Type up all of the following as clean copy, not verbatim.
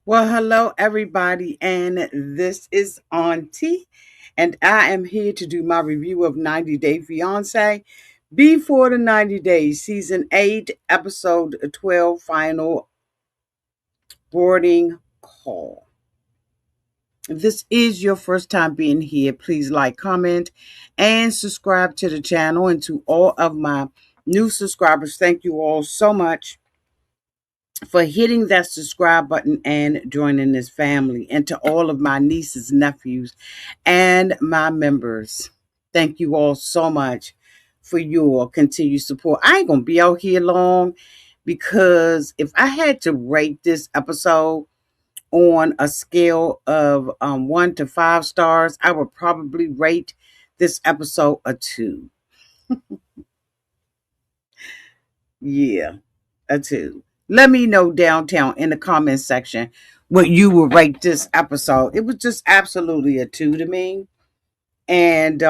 Well, hello, everybody, and this is Auntie, and I am here to do my review of 90 Day Fiance before the 90 Days, Season 8, Episode 12, Final Boarding Call. If this is your first time being here, please like, comment, and subscribe to the channel. And to all of my new subscribers, thank you all so much for hitting that subscribe button and joining this family. And to all of my nieces, nephews, and my members, thank you all so much for your continued support. I ain't gonna be out here long because if I had to rate this episode on a scale of 1 to 5 stars, I would probably rate this episode a 2. Yeah, a 2. Let me know downtown in the comment section what you would rate this episode. It was just absolutely a 2 to me. And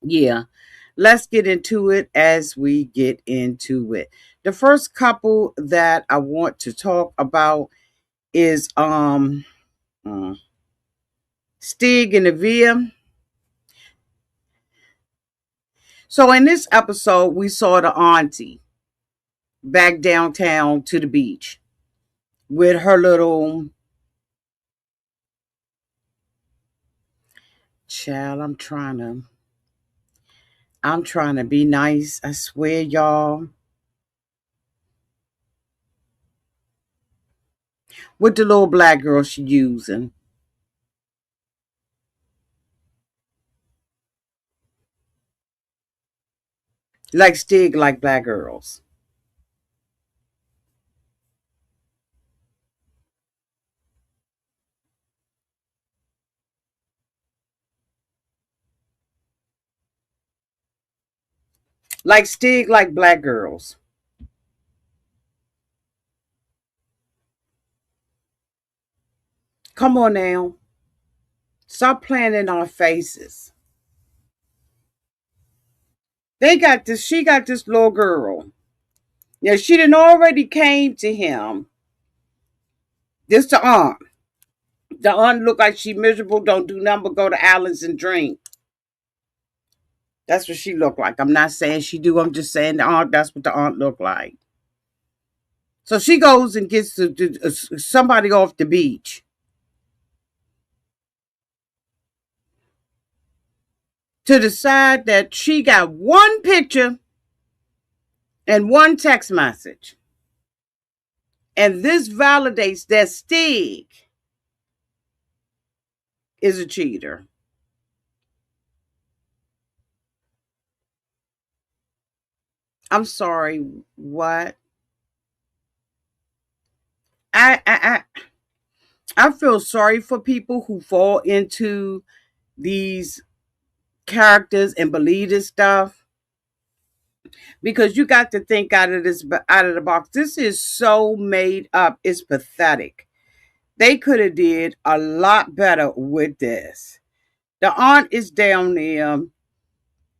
yeah, let's get into it as we get into it. The first couple that I want to talk about is uh, Stig and Nvilla. So in this episode, we saw the auntie back downtown to the beach with her little child. I'm trying to be nice. I swear, y'all. What the little black girl she using? Like Stig like black girls. Like Stig like black girls. Come on now. Stop playing in our faces. She got this little girl. Yeah, she done already came to him. This the aunt. The aunt look like she miserable, don't do nothing but go to Allen's and drink. That's what she look like. I'm not saying she do. I'm just saying the aunt. That's what the aunt look like. So she goes and gets somebody off the beach to decide that she got one picture and one text message. And this validates that Stig is a cheater. I'm sorry, what? I I feel sorry for people who fall into these characters and believe this stuff because you got to think out of the box. This is so made up. It's pathetic. They could have did a lot better with this. The aunt is down there.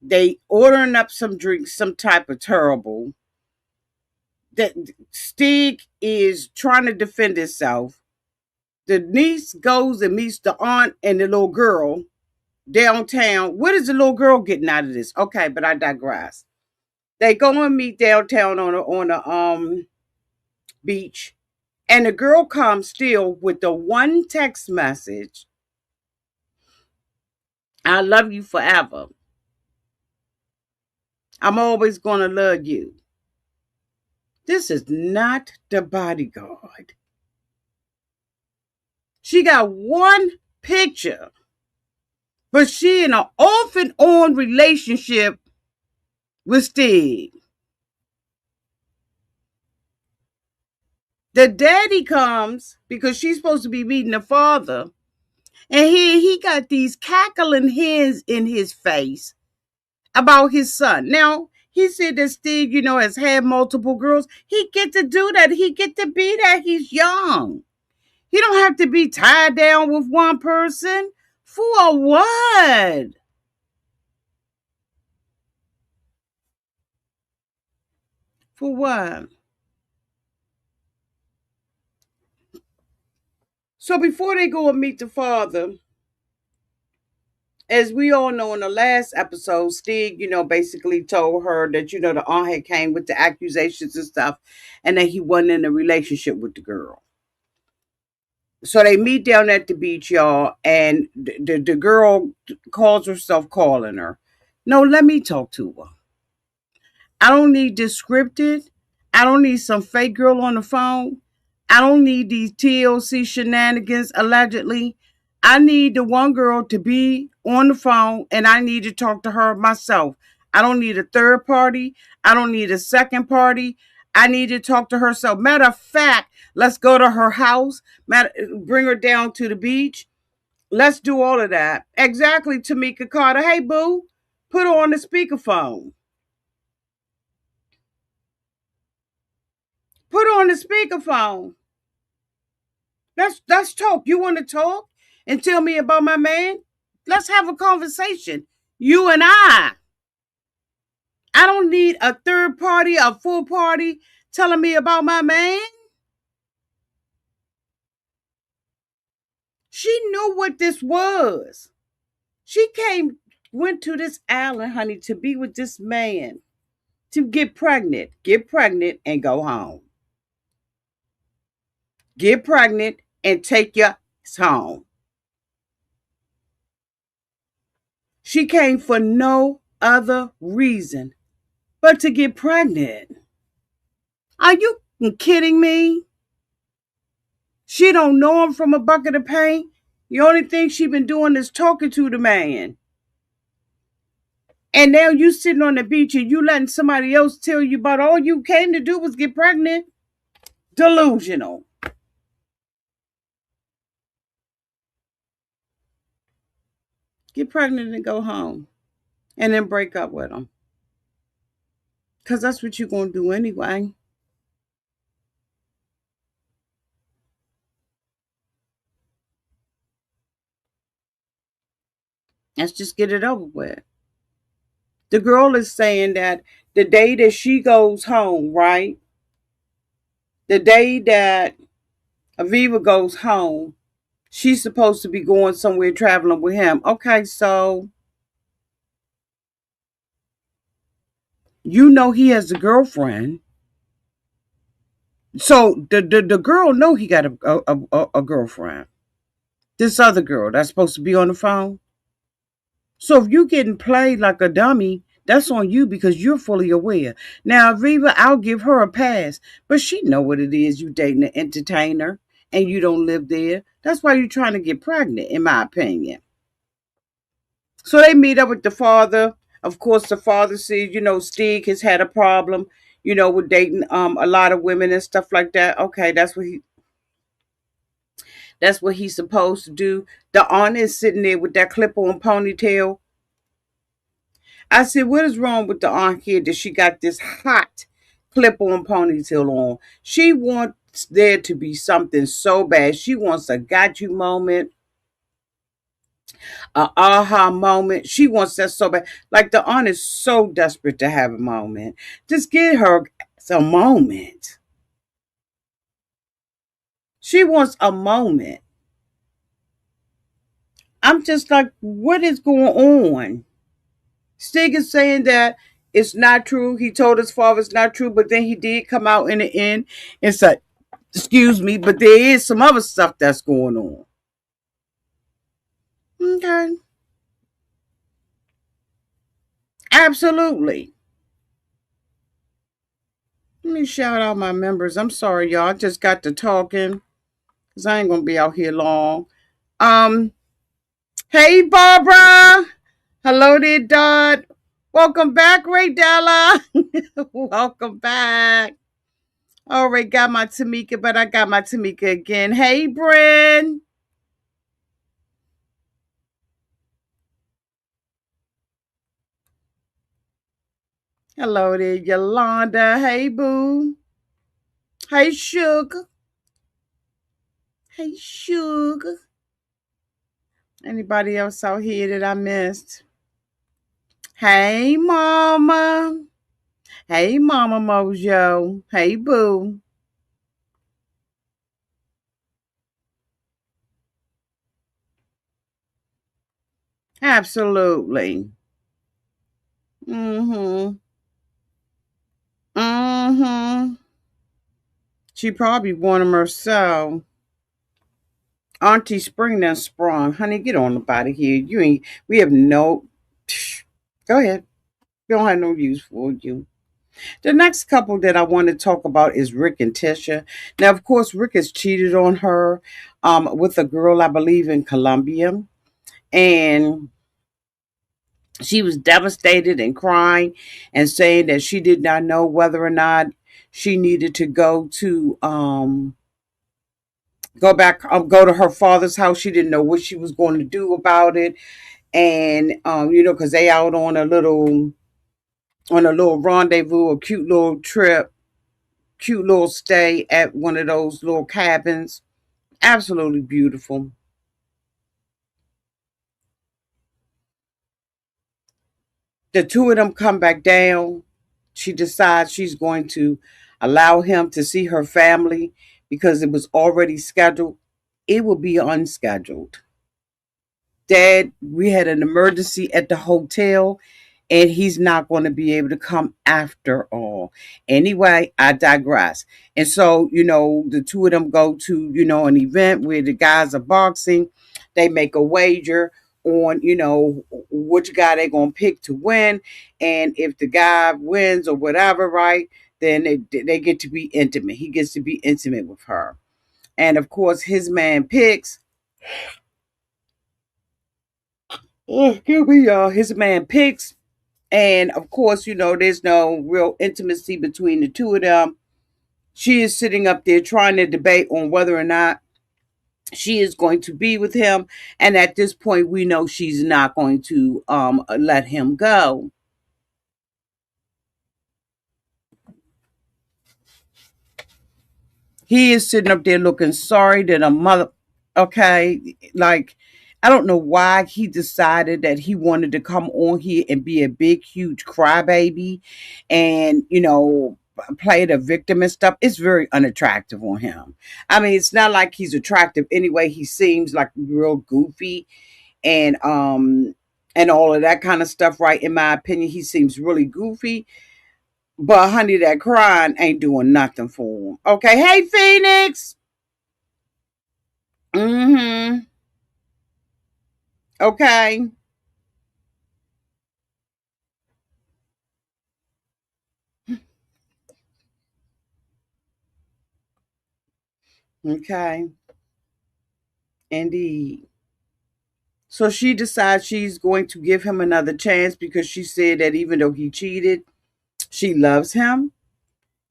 They ordering up some drinks, some type of terrible. That Stig is trying to defend himself. The niece goes and meets the aunt and the little girl downtown. What is the little girl getting out of this? Okay, but I digress. They go and meet downtown on a beach, and the girl comes still with the one text message: "I love you forever. I'm always gonna love you." This is not the bodyguard. She got one picture, but she in an off and on relationship with Steve. The daddy comes because she's supposed to be meeting the father, and he got these cackling hens in his face about his son. Now, he said that Steve, has had multiple girls. He get to do that. He get to be that. He's young. He don't have to be tied down with one person. For what? For what? So before they go and meet the father, as we all know in the last episode, Stig, basically told her that, the aunt had came with the accusations and stuff, and that he wasn't in a relationship with the girl. So they meet down at the beach, y'all, and the girl calls herself calling her. No, let me talk to her. I don't need this scripted. I don't need some fake girl on the phone. I don't need these TLC shenanigans allegedly. I need the one girl to be on the phone and I need to talk to her myself. I don't need a third party. I don't need a second party. I need to talk to her. So, matter of fact, let's go to her house. Bring her down to the beach. Let's do all of that. Exactly, Tamika Carter. Hey, boo, put her on the speakerphone. Put her on the speakerphone. Let's talk. You want to talk and tell me about my man? Let's have a conversation. You and I. I don't need a third party, a full party telling me about my man. She knew what this was. She went to this island, honey, to be with this man, to get pregnant, and go home. Get pregnant and take your home. She came for no other reason but to get pregnant. Are you kidding me? She don't know him from a bucket of paint. The only thing she been doing is talking to the man. And now you sitting on the beach and you letting somebody else tell you about all you came to do was get pregnant. Delusional. Get pregnant and go home. And then break up with him. Because that's what you're going to do anyway. Let's just get it over with. The girl is saying that the day that she goes home, right? The day that Aviva goes home, she's supposed to be going somewhere traveling with him. Okay, so you know he has a girlfriend. So the girl know he got a girlfriend. This other girl that's supposed to be on the phone. So if you getting played like a dummy, that's on you because you're fully aware. Now, Aviva, I'll give her a pass, but she know what it is. You dating an entertainer and you don't live there. That's why you're trying to get pregnant, in my opinion. So they meet up with the father. Of course, the father says, Stig has had a problem, with dating a lot of women and stuff like that. Okay, that's what he's supposed to do. The aunt is sitting there with that clip-on ponytail. I said, what is wrong with the aunt here that she got this hot clip-on ponytail on? She wants there to be something so bad. She wants a got you moment, a aha moment. She wants that so bad. Like the aunt is so desperate to have a moment. Just get her some moment. She wants a moment. I'm just like, what is going on? Stig is saying that it's not true. He told his father it's not true, but then he did come out in the end and say, excuse me, but there is some other stuff that's going on. Okay. Absolutely. Let me shout out my members. I'm sorry, y'all. I just got to talking because I ain't going to be out here long. Um, Hey, Barbara. Hello there, Dot. Welcome back, Ray Della. Welcome back. All right, got my Tamika, but I got my Tamika again. Hey, Bryn. Hello there, Yolanda. Hey, boo. Hey, Sugar. Hey, Sugar. Anybody else out here that I missed? Hey, Mama. Hey, Mama Mojo. Hey, boo. Absolutely. Mm-hmm. Mm-hmm. She probably won him herself. Auntie Spring done sprung. Honey, get on up out of here. You ain't we have no go ahead. We don't have no use for you. The next couple that I want to talk about is Rick and Tisha. Now, of course, Rick has cheated on her with a girl, I believe, in Colombia. And she was devastated and crying and saying that she did not know whether or not she needed to go back, go to her father's house. She didn't know what she was going to do about it. And, because they out on a little rendezvous, a cute little trip, cute little stay at one of those little cabins. Absolutely beautiful. The two of them come back down. She decides she's going to allow him to see her family because it was already scheduled. It will be unscheduled. Dad, we had an emergency at the hotel and he's not going to be able to come after all. Anyway, I digress. And so, the two of them go to, an event where the guys are boxing. They make a wager on, which guy they're going to pick to win. And if the guy wins or whatever, right, then they get to be intimate. He gets to be intimate with her. And of course, his man picks. Oh, excuse me, y'all. His man picks. And of course, there's no real intimacy between the two of them. She is sitting up there trying to debate on whether or not she is going to be with him. And at this point, we know she's not going to let him go. He is sitting up there looking sorry that a mother, okay, like, I don't know why he decided that he wanted to come on here and be a big, huge crybaby and, play the victim and stuff. It's very unattractive on him. I mean, it's not like he's attractive anyway. He seems like real goofy and, and all of that kind of stuff, right? In my opinion, he seems really goofy. But honey, that crying ain't doing nothing for him. Okay, hey Phoenix. Mm-hmm. Okay. Okay. Indeed. So she decides she's going to give him another chance because she said that even though he cheated, she loves him.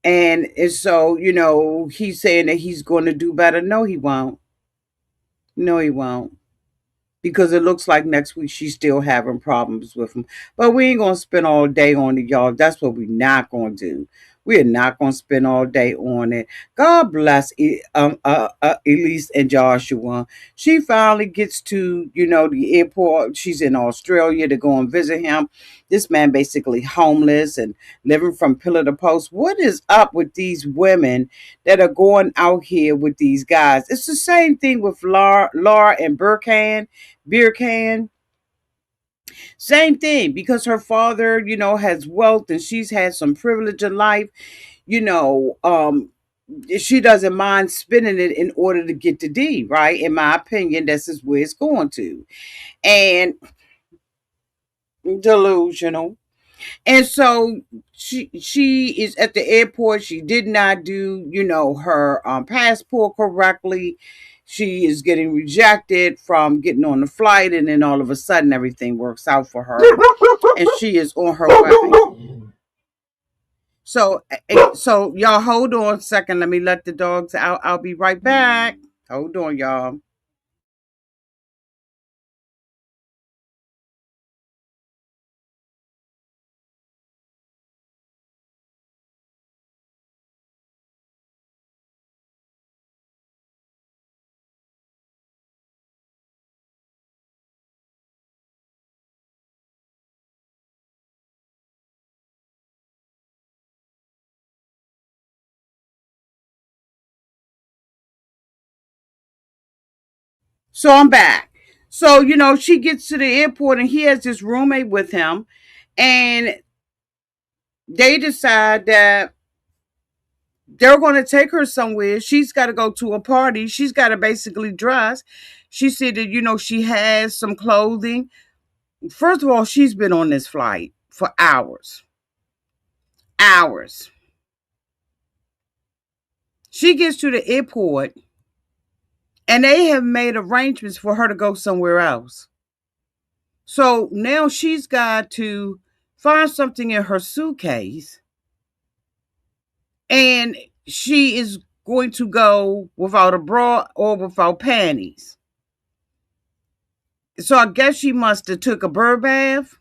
And so, he's saying that he's going to do better. No, he won't. No, he won't. Because it looks like next week she's still having problems with him. But we ain't gonna spend all day on it, y'all. That's what we're not gonna do. We are not gonna spend all day on it. God bless Elise and Joshua. She finally gets to the airport. She's in Australia to go and visit him. This man basically homeless and living from pillar to post. What is up with these women that are going out here with these guys? It's the same thing with Laura and Burkhan. Beer can. Same thing because her father, has wealth and she's had some privilege in life, you know, um, she doesn't mind spending it in order to get to D, right? In my opinion, this is where it's going to. And delusional. And so she is at the airport. She did not do, her passport correctly. She is getting rejected from getting on the flight, and then all of a sudden everything works out for her, and she is on her way. So y'all hold on a second. Let me let the dogs out. I'll be right back. Hold on, y'all. So I'm back. So, she gets to the airport and he has this roommate with him, and they decide that they're going to take her somewhere. She's got to go to a party. She's got to basically dress. She said that, she has some clothing. First of all, she's been on this flight for hours. Hours. She gets to the airport and they have made arrangements for her to go somewhere else. So now she's got to find something in her suitcase, and she is going to go without a bra or without panties. So I guess she must have took a bird bath,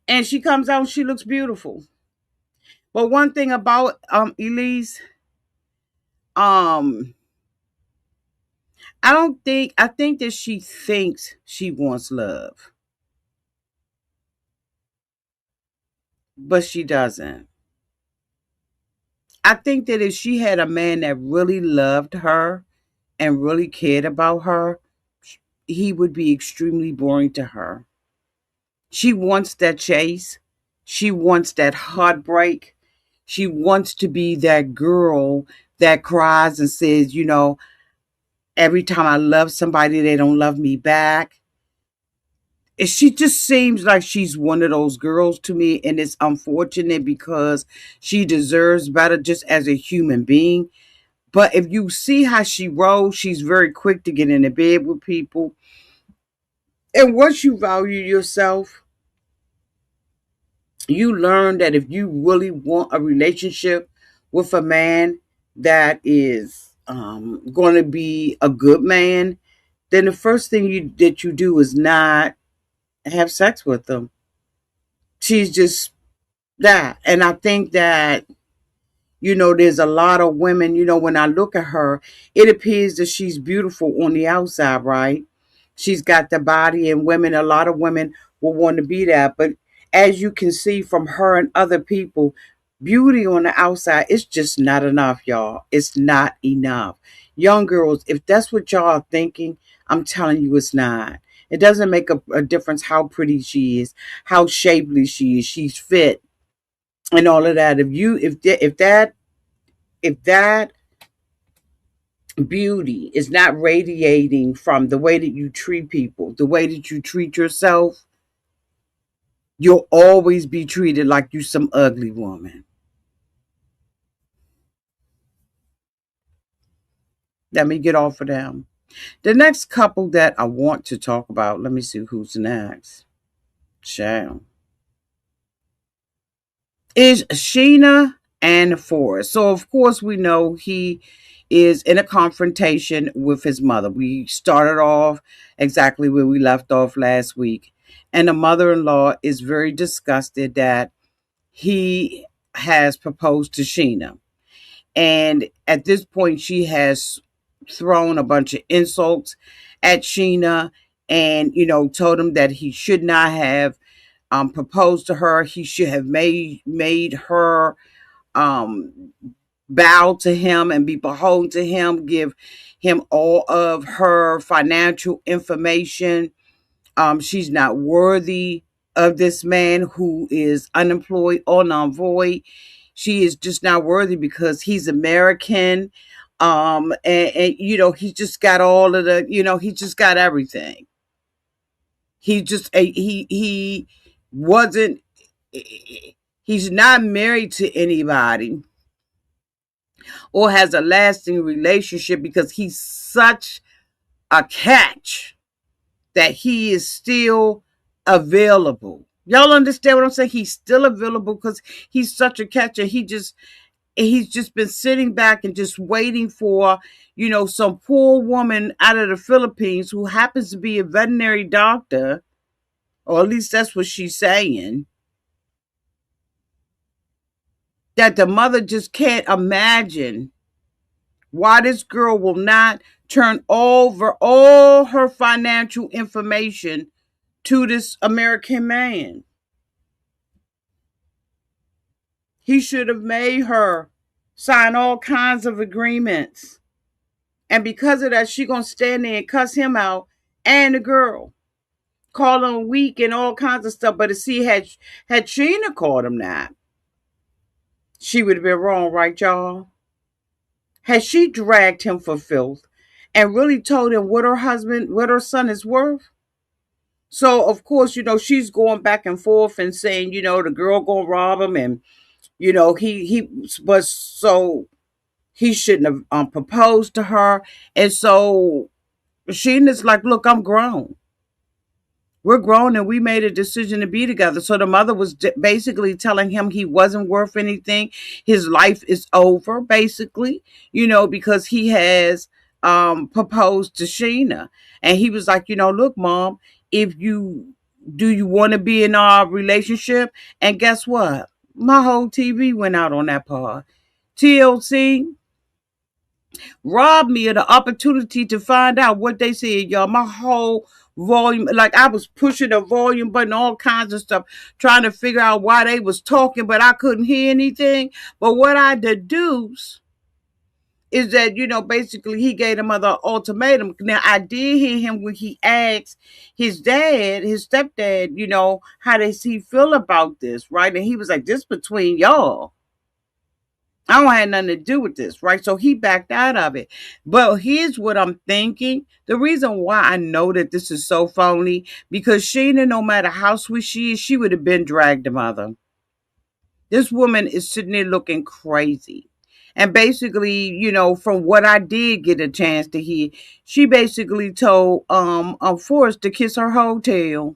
and she comes out and she looks beautiful. But one thing about Elise, um I think that she thinks she wants love, but she doesn't. I think that if she had a man that really loved her and really cared about her, he would be extremely boring to her. She wants that chase. She wants that heartbreak. She wants to be that girl that cries and says, every time I love somebody, they don't love me back. And she just seems like she's one of those girls to me. And it's unfortunate because she deserves better just as a human being. But if you see how she rolls, she's very quick to get into bed with people. And once you value yourself, you learn that if you really want a relationship with a man that is going to be a good man, then the first thing you do is not have sex with them. She's just that, and I think that there's a lot of women. When I look at her, it appears that she's beautiful on the outside, right? She's got the body, and a lot of women will want to be that. But as you can see from her and other people, beauty on the outside is just not enough, y'all. It's not enough. Young girls, if that's what y'all are thinking, I'm telling you it's not. It doesn't make a difference how pretty she is, how shapely she is. She's fit and all of that. If that beauty is not radiating from the way that you treat people, the way that you treat yourself, you'll always be treated like you some ugly woman. Let me get off of them. The next couple that I want to talk about, let me see who's next. Child. Is Sheena and Forest. So of course we know he is in a confrontation with his mother. We started off exactly where we left off last week. And the mother-in-law is very disgusted that he has proposed to Sheena. And at this point, she has thrown a bunch of insults at Sheena and, told him that he should not have proposed to her. He should have made her um, bow to him and be beholden to him, give him all of her financial information. She's not worthy of this man who is unemployed or non-void. She is just not worthy because he's American. And he's just got all of the, he just got everything. He wasn't, he's not married to anybody or has a lasting relationship because he's such a catch that he is still available. Y'all understand what I'm saying? He's still available because he's such a catcher. He's just been sitting back and just waiting for, some poor woman out of the Philippines who happens to be a veterinary doctor, or at least that's what she's saying, that the mother just can't imagine why this girl will not turn over all her financial information to this American man. He should have made her sign all kinds of agreements And because of that, she gonna stand there and cuss him out and the girl. Call him weak and all kinds of stuff. But to see had Sheena called him that, she would have been wrong, right, y'all? Had she dragged him for filth and really told him what her son is worth? So of course, she's going back and forth and saying, the girl gonna rob him, and he was so he shouldn't have proposed to her. And so Sheena's like, look, I'm grown. We're grown and we made a decision to be together. So the mother was basically telling him he wasn't worth anything. His life is over, basically, because he has proposed to Sheena. And he was like, look, mom, if you do you want to be in our relationship? And guess what? My whole TV went out on that part. TLC robbed me of the opportunity to find out what they said, y'all. My whole volume, like I was pushing the volume button, all kinds of stuff, trying to figure out why they was talking, but I couldn't hear anything. But what I deduce is that, basically he gave the mother an ultimatum. Now, I did hear him when he asked his stepdad, how does he feel about this, right? And he was like, this between y'all. I don't have nothing to do with this, right? So he backed out of it. But here's what I'm thinking. The reason why I know that this is so phony, because Sheena, no matter how sweet she is, she would have been dragged the mother. This woman is sitting there looking crazy. And basically, from what I did get a chance to hear, she basically told Forrest to kiss her hotel.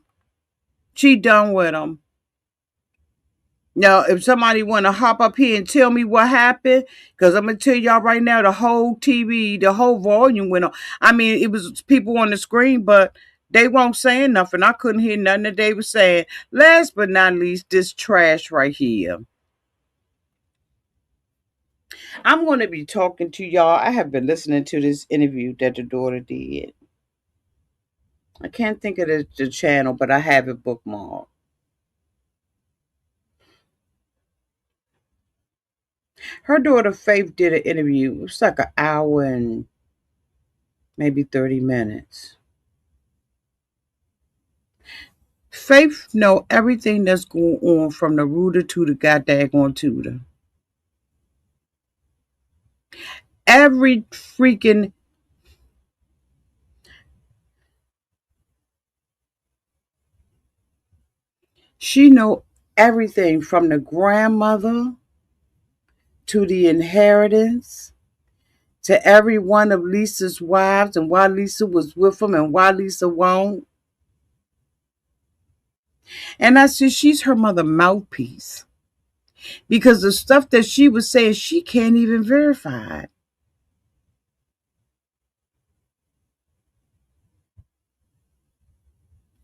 She done with him. Now, if somebody want to hop up here and tell me what happened, because I'm going to tell y'all right now, the whole TV, the whole volume went on. I mean, it was people on the screen, but they weren't saying nothing. I couldn't hear nothing that they were saying. Last but not least, this trash right here. I'm going to be talking to y'all. I have been listening to this interview that the daughter did. I can't think of the channel, but I have it bookmarked. Her daughter Faith did an interview. It was like an hour and maybe 30 minutes. Faith know everything that's going on from the rooter to the goddamn tutor. Every freaking she know everything from the grandmother to the inheritance to every one of Lisa's wives and why Lisa was with him and why Lisa won't. And I said she's her mother mouthpiece because the stuff that she was saying she can't even verify.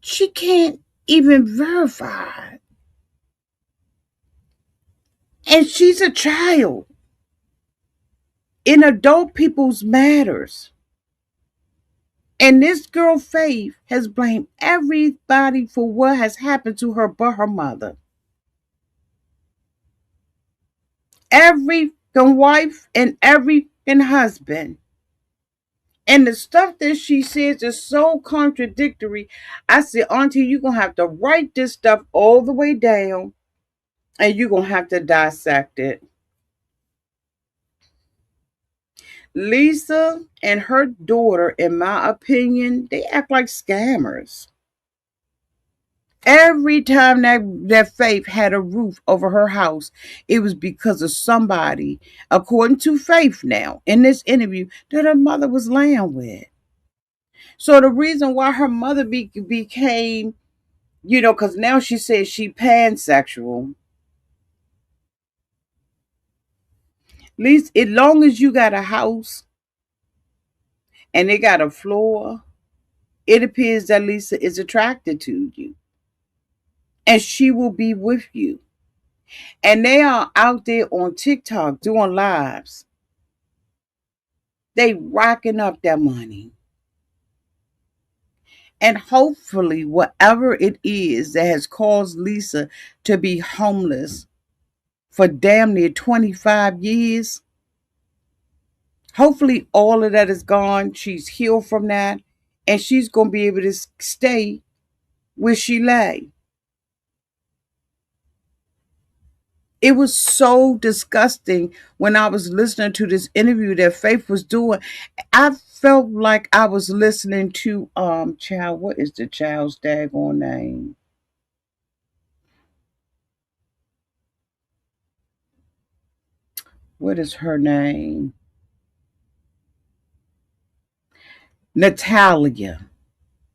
She can't even verify. And she's a child in adult people's matters. And this girl, Faith, has blamed everybody for what has happened to her but her mother. Every wife and every husband. And the stuff that she says is so contradictory. I said, Auntie, you're going to have to write this stuff all the way down and you're going to have to dissect it. Lisa and her daughter, in my opinion, they act like scammers. Every time that Faith had a roof over her house, it was because of somebody, according to Faith now, in this interview, that her mother was laying with. So the reason why her mother became, because now she says she pansexual. At least as long as you got a house and they got a floor, it appears that Lisa is attracted to you. And she will be with you. And they are out there on TikTok doing lives. They racking up their money. And hopefully, whatever it is that has caused Lisa to be homeless for damn near 25 years, Hopefully, all of that is gone. She's healed from that, and she's going to be able to stay where she lay. It was so disgusting when I was listening to this interview that Faith was doing. I felt like I was listening to child, what is the child's daggone name? What is her name? Natalia.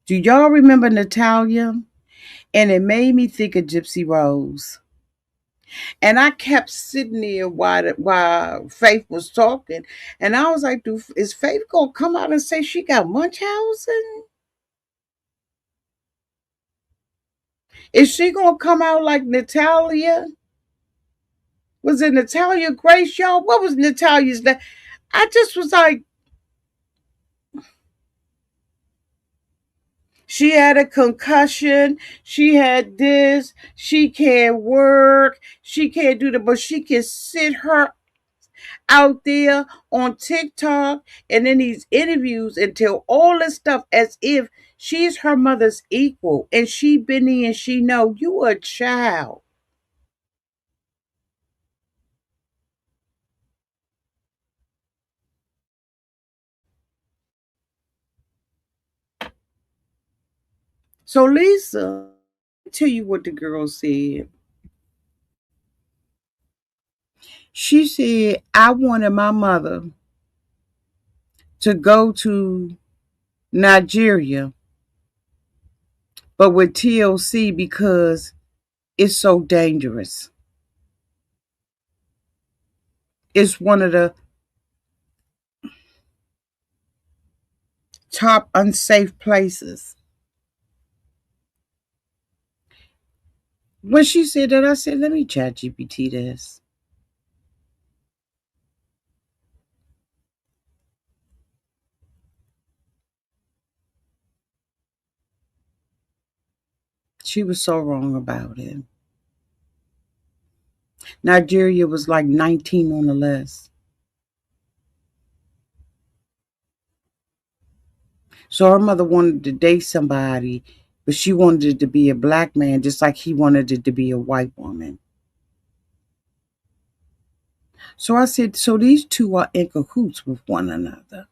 Do y'all remember Natalia? And it made me think of Gypsy Rose. And I kept sitting there while Faith was talking, and I was like, is Faith gonna come out and say she got Munchausen? Is she gonna come out like Natalia? Was it Natalia Grace, y'all? What was Natalia's name? I just was like, she had a concussion. She had this. She can't work. She can't do that, but she can sit her out there on TikTok and in these interviews and tell all this stuff as if she's her mother's equal and she been there and she know you a child. So Lisa, tell you what the girl said. She said, I wanted my mother to go to Nigeria, but with TLC because it's so dangerous. It's one of the top unsafe places. When she said that, I said, let me chat GPT this. She was so wrong about it. Nigeria was like 19 on the list. So her mother wanted to date somebody, but she wanted it to be a black man, just like he wanted it to be a white woman. So I said, so these two are in cahoots with one another.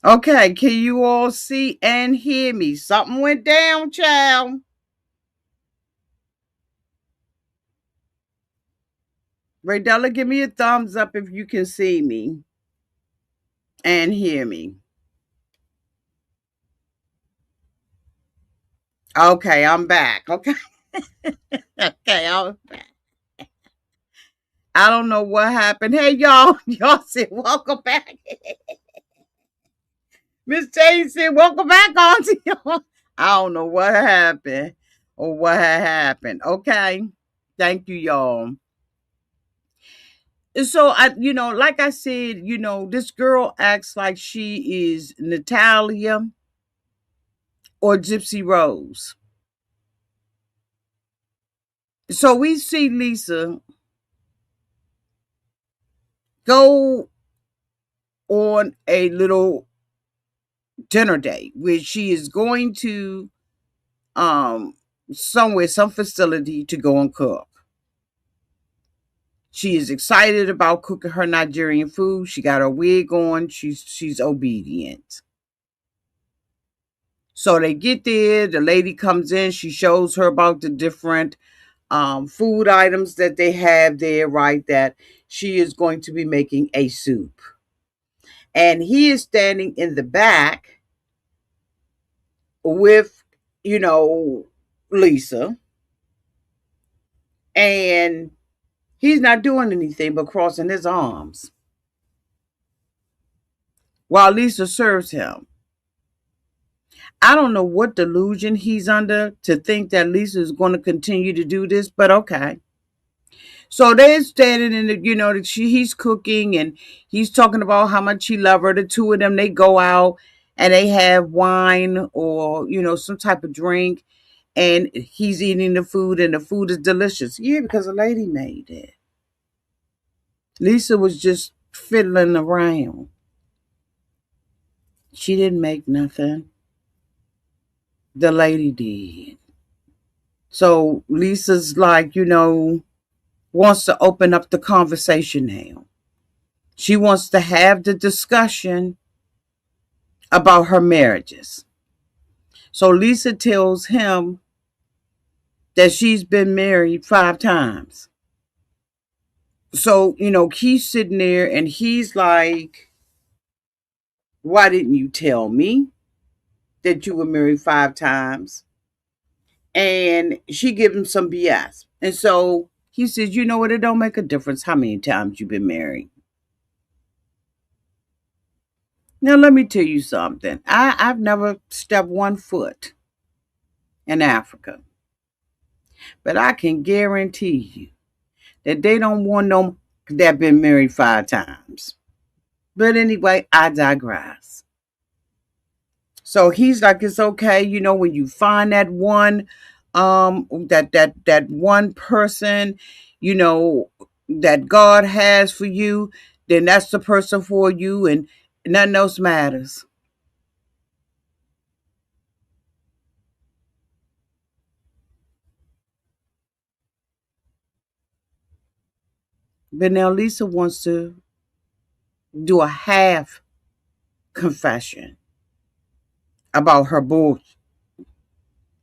Okay, can you all see and hear me? Something went down, child. Raydella, give me a thumbs up if you can see me and hear me. Okay, I'm back. Okay. Okay, I'm back. I don't know what happened. Hey y'all, y'all said welcome back. Miss Jane said welcome back on to y'all. I don't know what happened or what had happened. Okay. Thank you, y'all. So like I said, this girl acts like she is Natalia or Gypsy Rose. So we see Lisa go on a little dinner date where she is going to um somewhere, some facility to go and cook. She is excited about cooking her Nigerian food. She got her wig on. She's obedient. So they get there. The lady comes in. She shows her about the different food items that they have there. Right, that she is going to be making a soup, and he is standing in the back with you know Lisa, and he's not doing anything but crossing his arms while Lisa serves him. I don't know what delusion he's under to think that Lisa is going to continue to do this, but okay. So they're standing in the, he's cooking and he's talking about how much he loves her. The two of them, they go out and they have wine or, some type of drink, and he's eating the food and the food is delicious. Yeah, because a lady made it. Lisa was just fiddling around. She didn't make nothing. The lady did. So Lisa's like, wants to open up the conversation now. She wants to have the discussion about her marriages. So Lisa tells him that she's been married 5 times. So, he's sitting there and he's like, why didn't you tell me that you were married 5 times? And she gives him some BS. And so he says, you know what? It don't make a difference how many times you've been married. Now, let me tell you something. I've never stepped one foot in Africa, but I can guarantee you that they don't want no that been married 5 times. But anyway, I digress. So he's like, it's okay, when you find that one, that one person, you know, that God has for you, then that's the person for you, and nothing else matters. But now Lisa wants to do a half confession about her bull.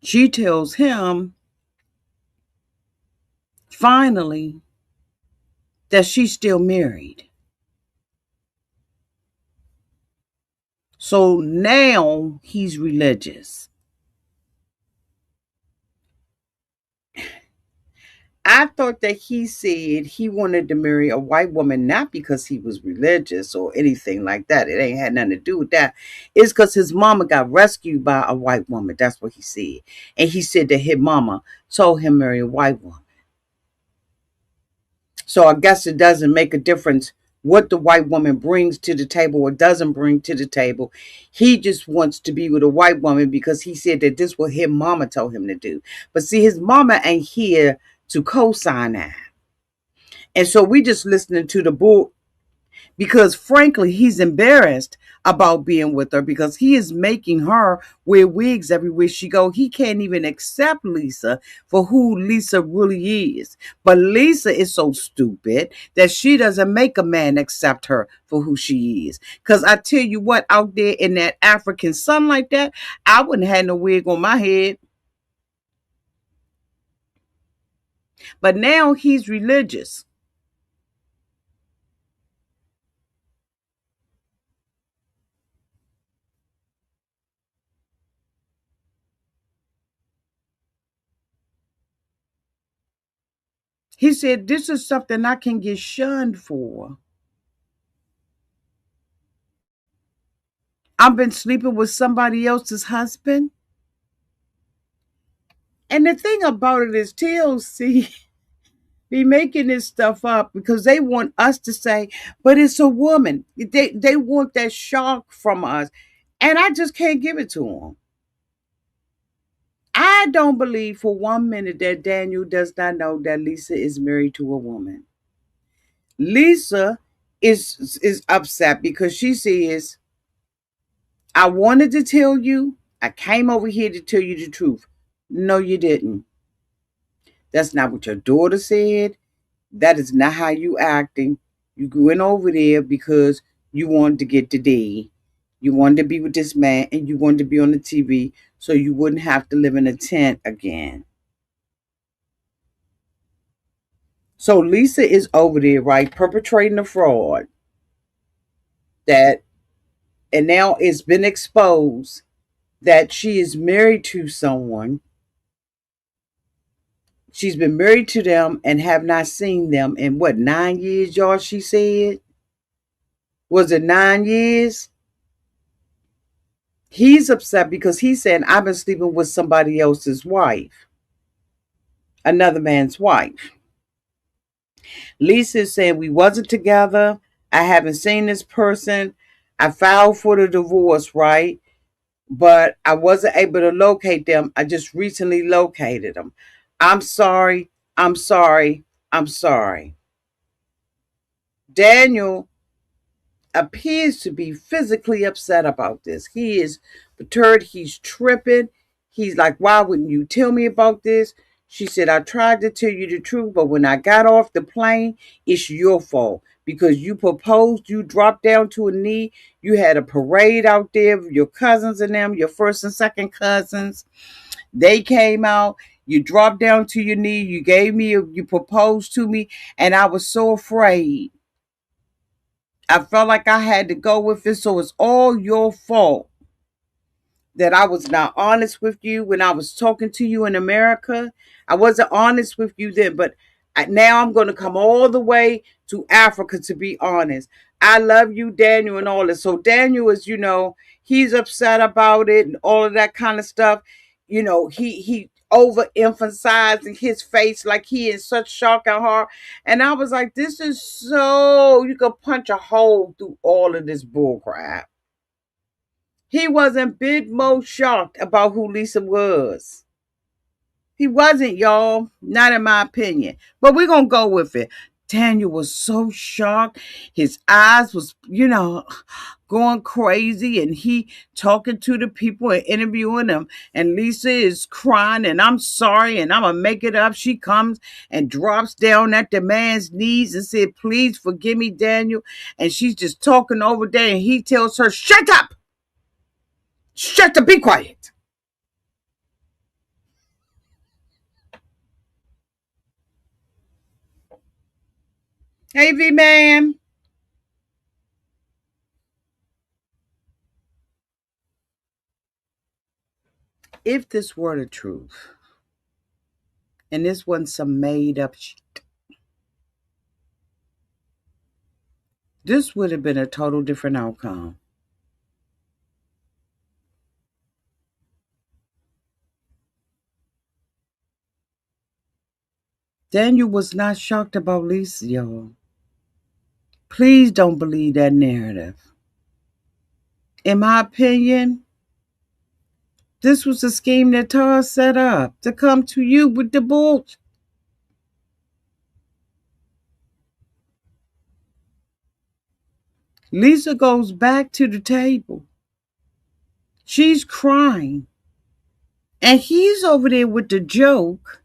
She tells him finally that she's still married. So now he's religious. I thought that he said he wanted to marry a white woman not because he was religious or anything like that. It ain't had nothing to do with that. It's because his mama got rescued by a white woman. That's what he said. And he said that his mama told him marry a white woman. So I guess it doesn't make a difference what the white woman brings to the table or doesn't bring to the table. He just wants to be with a white woman because he said that this what his mama told him to do. But see, his mama ain't here to co-sign that. And so we just listening to the bull because frankly, he's embarrassed about being with her because he is making her wear wigs everywhere she go. He can't even accept Lisa for who Lisa really is. But Lisa is so stupid that she doesn't make a man accept her for who she is. Because I tell you what, out there in that African sun like that, I wouldn't have no wig on my head. But now he's religious. He said, this is something I can get shunned for. I've been sleeping with somebody else's husband. And the thing about it is, TLC be making this stuff up because they want us to say, but it's a woman. They want that shock from us. And I just can't give it to them. I don't believe for 1 minute that Daniel does not know that Lisa is married to a woman. Lisa is upset because she says, I wanted to tell you. I came over here to tell you the truth. No, you didn't. That's not what your daughter said. That is not how you acting. You went over there because you wanted to get the D. You wanted to be with this man and you wanted to be on the TV so you wouldn't have to live in a tent again. So Lisa is over there, right, perpetrating a fraud that, and now it's been exposed that she is married to someone. She's been married to them and have not seen them in what, 9 years, y'all, she said? Was it 9 years? He's upset because he said, I've been sleeping with somebody else's wife, another man's wife. Lisa is saying, we wasn't together. I haven't seen this person. I filed for the divorce, right? But I wasn't able to locate them. I just recently located them. I'm sorry. I'm sorry. I'm sorry. Daniel appears to be physically upset about this. He is perturbed. He's tripping. He's like, why wouldn't you tell me about this? She said, I tried to tell you the truth, but when I got off the plane, it's your fault because you proposed, you dropped down to a knee. You had a parade out there, your cousins and them, your first and second cousins. They came out. You dropped down to your knee. You gave me, you proposed to me, and I was so afraid. I felt like I had to go with it, so it's all your fault that I was not honest with you when I was talking to you in America. I wasn't honest with you then, but now I'm going to come all the way to Africa to be honest. I love you, Daniel, and all this. So Daniel is, he's upset about it and all of that kind of stuff. He overemphasizing his face like he in such shock and horror. And I was like, this is so, you could punch a hole through all of this bullcrap. He wasn't bit most shocked about who Lisa was. He wasn't, y'all. Not in my opinion. But we're going to go with it. Daniel was so shocked. His eyes was, going crazy. And he talking to the people and interviewing them. And Lisa is crying. And I'm sorry. And I'm going to make it up. She comes and drops down at the man's knees and said, please forgive me, Daniel. And she's just talking over there. And he tells her, shut up. Shut up. Be quiet. Hey, V-Man. If this were the truth, and this wasn't some made up shit, this would have been a total different outcome. Daniel was not shocked about Lisa, y'all. Please don't believe that narrative. In my opinion, this was a scheme that Tara set up to come to you with the bullshit. Lisa goes back to the table. She's crying. And he's over there with the joke,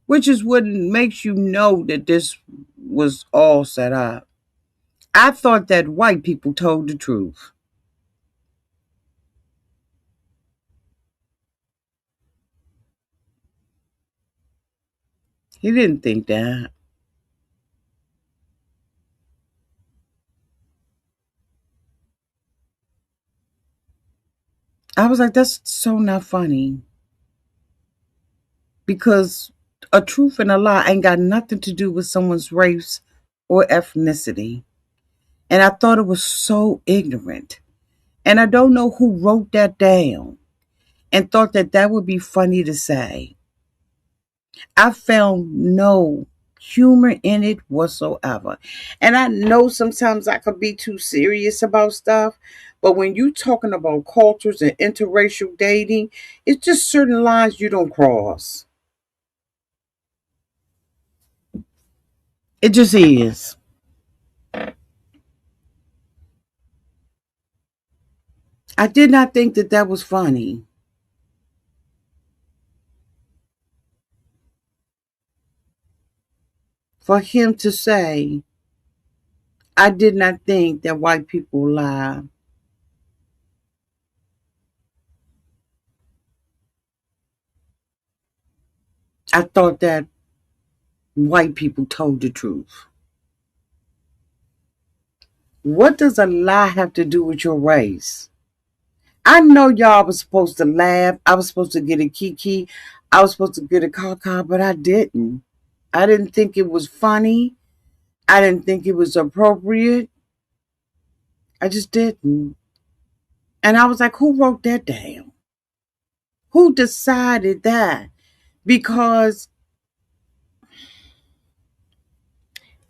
which is what makes you know that this was all set up. I thought that white people told the truth. He didn't think that. I was like, that's so not funny. because a truth and a lie ain't got nothing to do with someone's race or ethnicity. And I thought it was so ignorant. And I don't know who wrote that down and thought that that would be funny to say. I found no humor in it whatsoever. And I know sometimes I could be too serious about stuff, but when you talking about cultures and interracial dating, it's just certain lines you don't cross. It just is. I did not think that that was funny for him to say, I did not think that white people lie. I thought that white people told the truth. What does a lie have to do with your race? I know y'all was supposed to laugh. I was supposed to get a kiki. I was supposed to get a caca, but I didn't. I didn't think it was funny. I didn't think it was appropriate. I just didn't. And I was like, who wrote that down? Who decided that? Because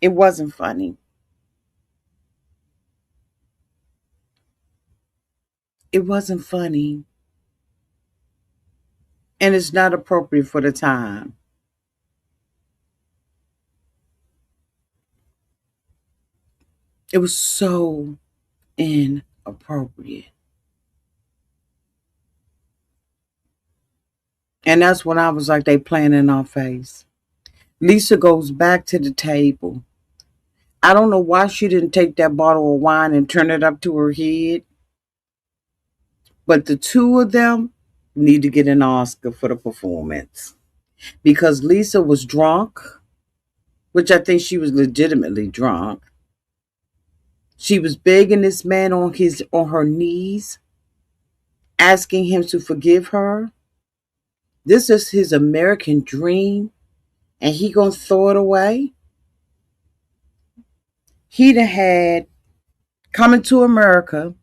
it wasn't funny. It wasn't funny. And it's not appropriate for the time. It was so inappropriate. And that's when I was like, they playing in our face. Lisa goes back to the table. I don't know why she didn't take that bottle of wine and turn it up to her head, but the two of them need to get an Oscar for the performance because Lisa was drunk, which I think she was legitimately drunk. She was begging this man on her knees, asking him to forgive her. This is his American dream, and he gonna throw it away. He'd have had coming to America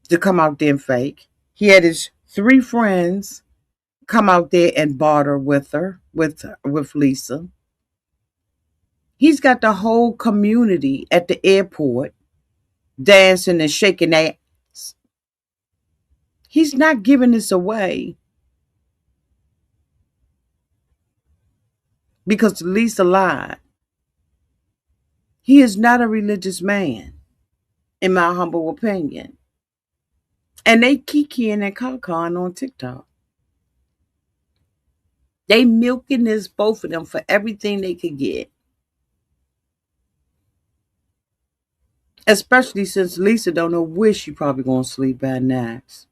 to come out there and fake. He had his three friends come out there and barter with her, with Lisa. He's got the whole community at the airport dancing and shaking their ass. He's not giving this away because Lisa lied. He is not a religious man, in my humble opinion. And they kikiing and cacaing on TikTok. They milking this, both of them, for everything they could get. Especially since Lisa don't know where she probably gonna sleep at next.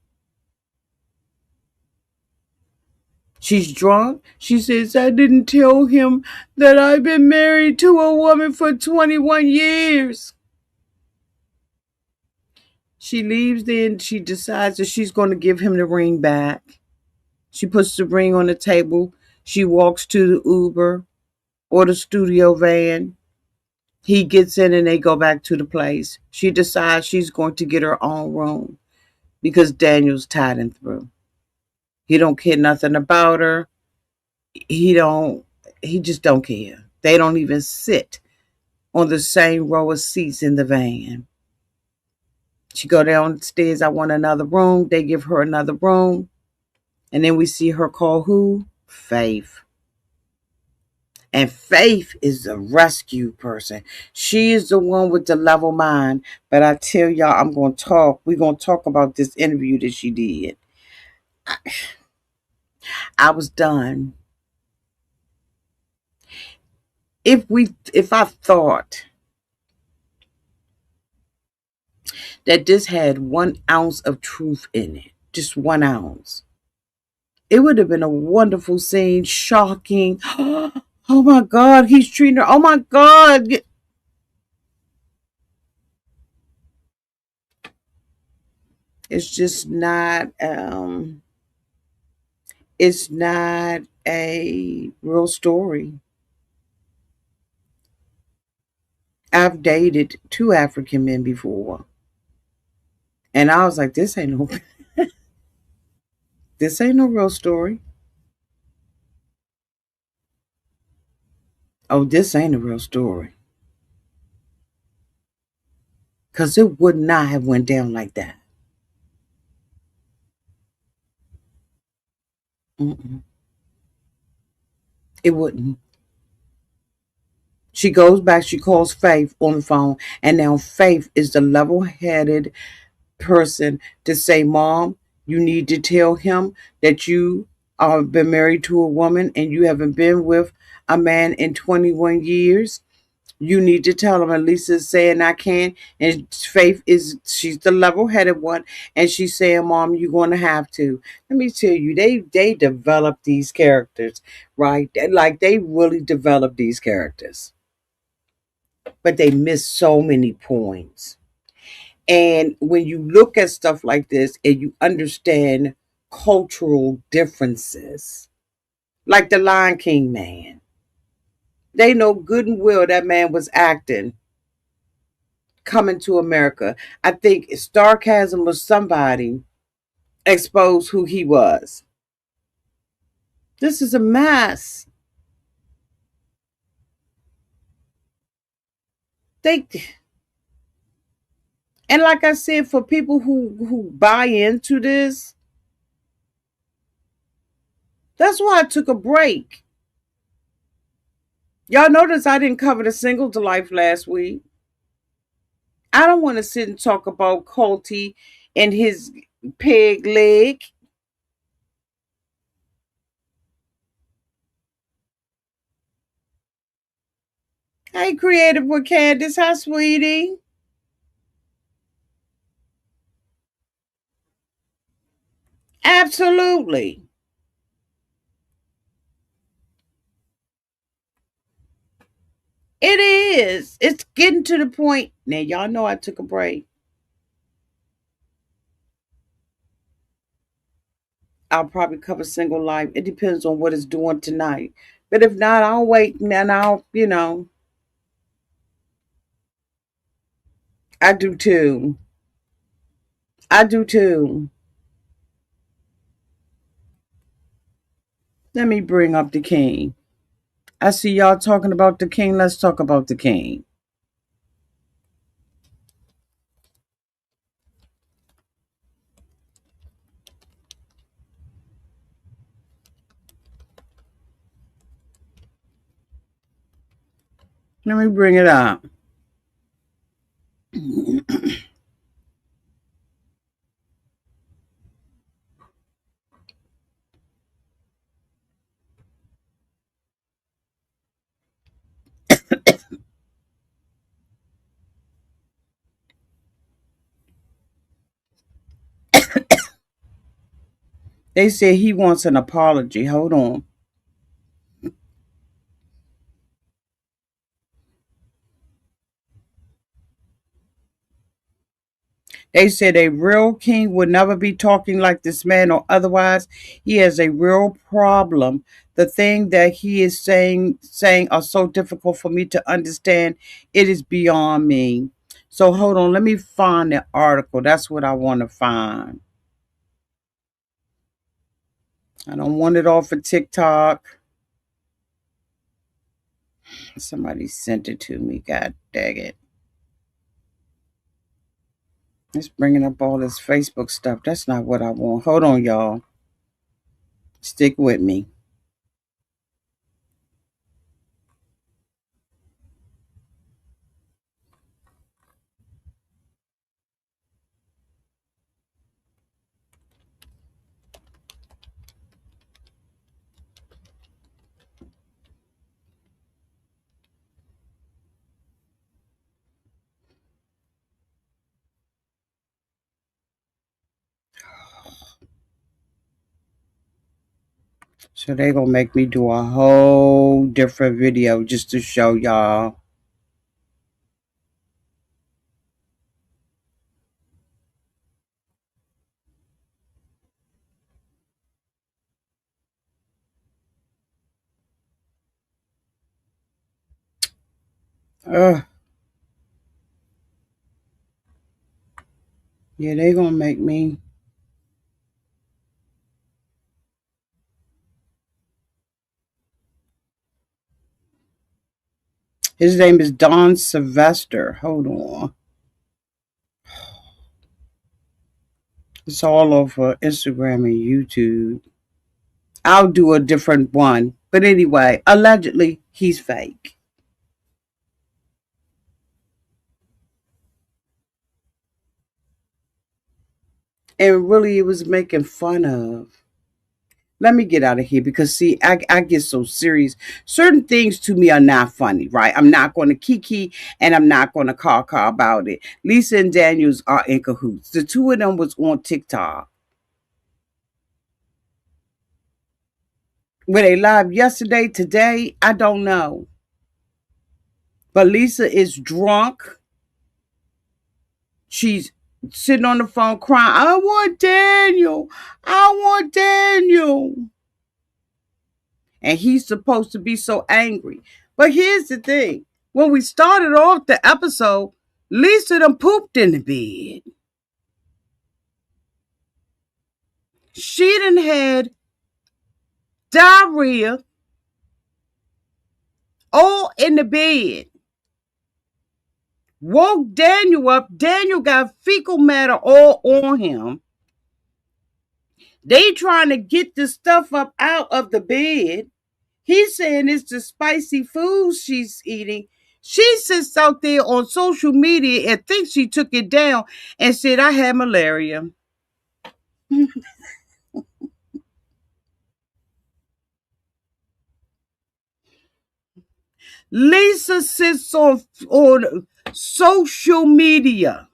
She's drunk. She says, I didn't tell him that I've been married to a woman for 21 years. She leaves there and she decides that she's going to give him the ring back. She puts the ring on the table. She walks to the Uber or the studio van. He gets in and they go back to the place. She decides she's going to get her own room because Daniel's tied and through. He don't care nothing about her. He don't. He just don't care. They don't even sit on the same row of seats in the van. She go downstairs. I want another room. They give her another room, and then we see her call who? Faith. And Faith is the rescue person. She is the one with the level mind. But I tell y'all, I'm going to talk. We're going to talk about this interview that she did. I was done. If I thought that this had 1 ounce of truth in it, just 1 ounce, it would have been a wonderful scene, shocking. Oh my God, he's treating her. Oh my God. It's just not, it's not a real story. I've dated two African men before, and I was like, "This ain't no, this ain't no real story. Oh, this ain't a real story, because it would not have went down like that. Mm-mm, it wouldn't." She goes back. She calls Faith on the phone, and now Faith is the level-headed person to say, "Mom, you need to tell him that you have been married to a woman and you haven't been with a man in 21 years. You need to tell him." And Lisa's saying, "I can." And Faith is, she's the level-headed one, and she's saying, "Mom, you're going to have to." Let me tell you, they develop these characters, right? Like they really develop these characters, but they miss so many points. And when you look at stuff like this and you understand cultural differences, like the Lion King man, they know good and well that man was acting coming to America. I think Starcasm or somebody exposed who he was. This is a mess. They and like I said, for people who buy into this, that's why I took a break. Y'all notice I didn't cover the single to life last week. I don't want to sit and talk about Colty and his peg leg. Hey, creative with Candace. Hi, sweetie. Absolutely. It is. It's getting to the point. Now, y'all know I took a break. I'll probably cover single life. It depends on what it's doing tonight. But if not, I'll wait and I do too. I do too. Let me bring up the king. I see y'all talking about the king. Let's talk about the king. Let me bring it up. They say he wants an apology. Hold on. They said a real king would never be talking like this man, or otherwise he has a real problem. The thing that he is saying are so difficult for me to understand. It is beyond me. So hold on, let me find the article. That's what I want to find. I don't want it off of TikTok. Somebody sent it to me. God dang it. It's bringing up all this Facebook stuff. That's not what I want. Hold on, y'all. Stick with me. So they gonna make me do a whole different video just to show y'all. Ugh. Yeah, they gonna make me. His name is Don Sylvester. Hold on. It's all over Instagram and YouTube. I'll do a different one. But anyway, allegedly, he's fake. And really, it was making fun of. Let me get out of here because, see, I get so serious. Certain things to me are not funny, right? I'm not going to kiki and I'm not going to caw about it. Lisa and Daniels are in cahoots. The two of them was on TikTok. Were they live yesterday, today? I don't know. But Lisa is drunk. She's sitting on the phone crying, I want Daniel. I want Daniel. And he's supposed to be so angry. But here's the thing. When we started off the episode, Lisa done pooped in the bed. She done had diarrhea all in the bed. Woke Daniel up. Daniel got fecal matter all on him. They trying to get the stuff up out of the bed. He's saying it's the spicy food she's eating. She sits out there on social media and thinks she took it down and said, I had malaria. Lisa sits on social media.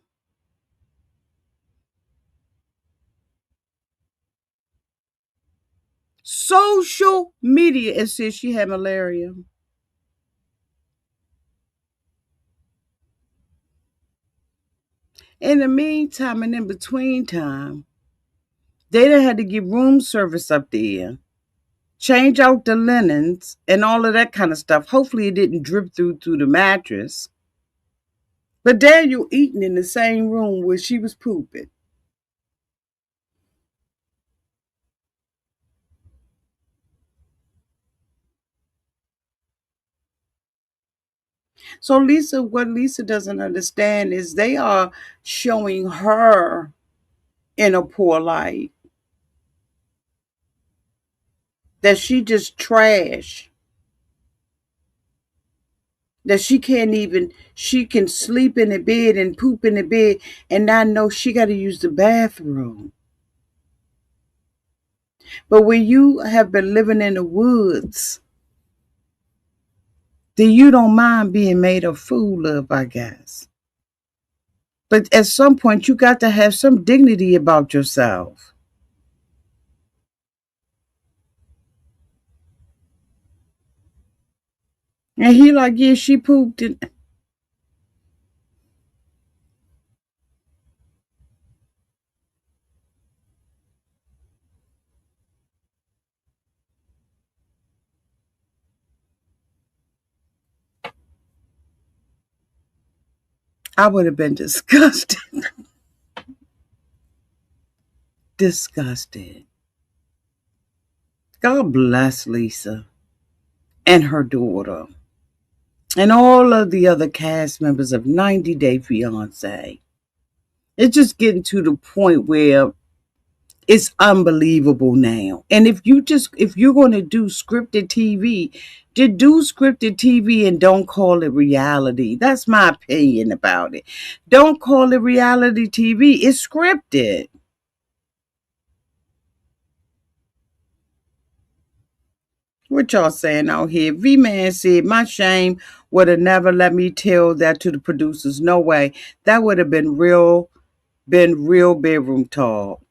Social media and says she had malaria. In the meantime and in between time, they done had to get room service up there, change out the linens and all of that kind of stuff. Hopefully it didn't drip through the mattress. But Daniel eating in the same room where she was pooping. So Lisa, what Lisa doesn't understand is they are showing her in a poor light. That she just trash. That she can sleep in the bed and poop in the bed and not know she got to use the bathroom. But when you have been living in the woods, then you don't mind being made a fool of, I guess. But at some point, you got to have some dignity about yourself. And he like, yeah, she pooped. And I would have been disgusted. Disgusted. God bless Lisa and her daughter and all of the other cast members of 90 Day Fiancé. It's just getting to the point where it's unbelievable now. And if you're going to do scripted TV, just do scripted TV and don't call it reality. That's my opinion about it. Don't call it reality TV. It's scripted. What y'all saying out here? V-Man said, my shame would have never let me tell that to the producers. No way. That would have been real bedroom talk.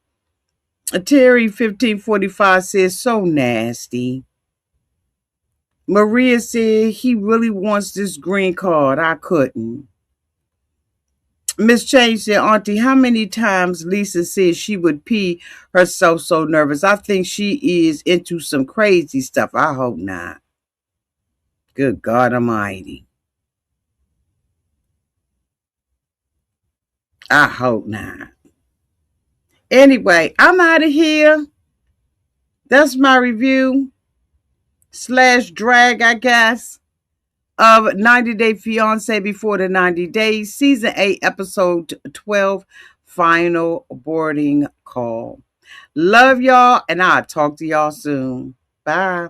Terry 1545 says, so nasty. Maria said he really wants this green card. I couldn't. Miss Change said, Auntie, how many times Lisa said she would pee herself so nervous? I think she is into some crazy stuff. I hope not. Good God Almighty. I hope not. Anyway, I'm out of here. That's my review slash drag, I guess, of 90 Day Fiance Before the 90 Days, Season 8, Episode 12, Final Boarding Call. Love y'all, and I'll talk to y'all soon. Bye.